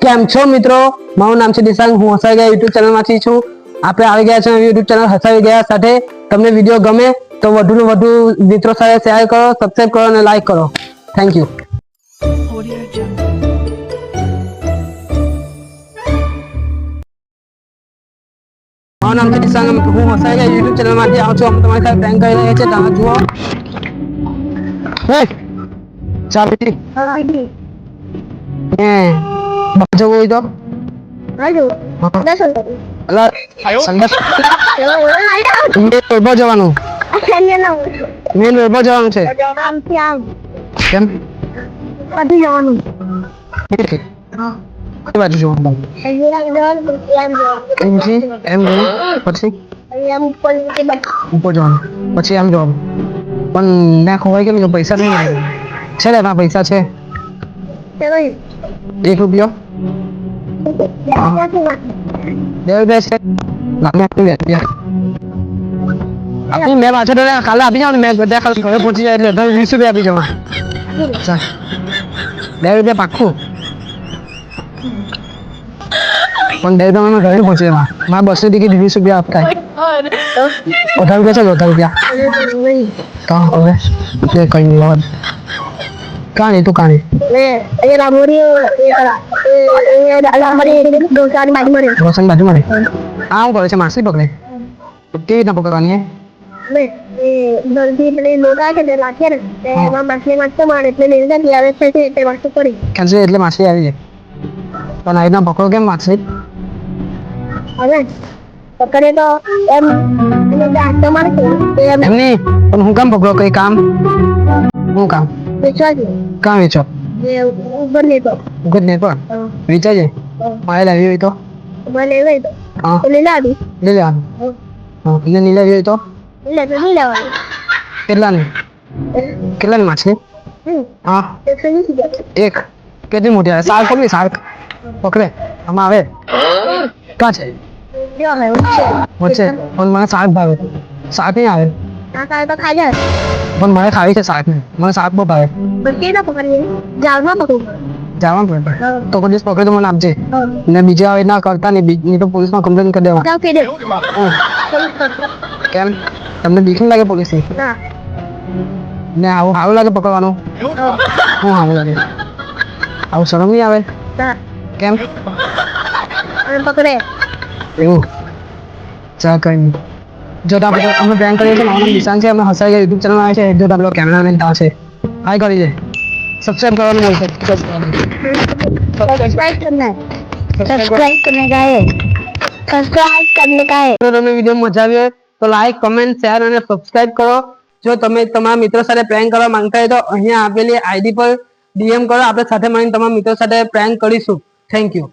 કેમ છો મિત્રો? મારું નામ છે દિશાંગ, હું હસાઈ ગયા યુટ્યુબ ચેનલમાંથી છું. આપણે આવી ગયા છે યુટ્યુબ ચેનલ હસાઈ ગયા સાથે. તમને વિડીયો ગમે તો વધુ ને વધુ મિત્રો સાથે શેર કરો, સબસ્ક્રાઇબ કરો અને લાઈક કરો. Thank you. મારું નામ છે દિશાંગ, હું હસાઈ ગયા યુટ્યુબ ચેનલમાંથી આવું છું. અમે તમારી સાથે પ્રેન્ક કરી રહ્યા છીએ. તમે જુઓ. હે ચાબી બાજુ હોય તો જવાનું મેન રોડ પર જવાનું છે. કેમ કઈ બાજુ જવાનું? એમ પછી ઉપર જવાનું, પછી એમ જવાનું. પણ ના ખોવાય કેમ? પૈસા નહીં છે ને? એમાં પૈસા છે 1 રૂપિયો. 2 રૂપિયા છે. આપી મેં પાછો તો કાલે આપી જાવ ને. મેં બધા કાલે ઘરે પહોંચી જાય એટલે 20 રૂપિયા આપી જવા. 2 રૂપિયા પાક્કું. પણ 2 રૂપિયા ઘરે પહોંચી જવા. મારા બસની ટિકિટ 20 રૂપિયા આપતા. 18 રૂપિયા છે. 18 રૂપિયા તો હવે કઈ નહીં. કાં નહીં તું કાં નહીં રોશન બાજુ મળે. આ હું કરે છે? માસી પકડે. કેવી રીતના પકડવાની? એટલે માસી આવી જાય. પણ આ રીતના પકડો કેમ માસી? પકડે તો એમ એમની પણ હું કામ પકડો? કઈ કામ? હું કામ? કાં વેચો? ઉગત પર વેચાય છે. મારે લાવી હોય તો લઈ લેવાનું. એટલે નહીં લાવી હોય તો કેટલાની? કેટલાની માછલી? હા એક. કેટલી મોટી આવે? શાર્ક પકડી. શાર્ક પકડે આમાં આવે. ક્યાં છે? વચ્ચે. પણ મને શાર્ક ભાવે. શાર્ક નહીં આવે પણ મને ખાવી છે શાર્ક ને. મને શાર્ક બહુ ભાવે. જાવા પડે તો કોઈ દિવસ પકડે તો મને આપજે. ને બીજા આવે ના કરતા નહીં તો પોલીસમાં કમ્પ્લેન કરી દેવા. કેમ તમને બીક લાગે પોલીસની? ને આવું સારું લાગે પકડવાનું? હું સારું લાગે? આવું શરમ નહીં આવે? કેમ પકડે એવું? ચા કઈ નહીં. જો તો આપણે અમે પ્રેન્ક કરીએ છીએ. મારું નામ દિશાંગ છે. અમે હસાઈ ગયા યુટ્યુબ ચેનલ આવે છે. જો તો આપણો કેમેરામેન ત્યાં છે. હાય કરી દે. सब्सक्राइब करवाना बोलते हैं. सब्सक्राइब करना है. सब्सक्राइब करने का है. सब्सक्राइब करने का है. तो તમને વિડિયો મજા આવી હોય તો લાઈક, કમેન્ટ, શેર અને સબસ્ક્રાઇબ કરો. જો તમે તમારા મિત્રો સાથે પ્રેન્ક કરવા માંગતા હોય તો અહીંયા આપેલી આઈડી પર DM કરો. આપણે સાથે મળીને તમારા મિત્રો સાથે પ્રેન્ક કરીશું. Thank you.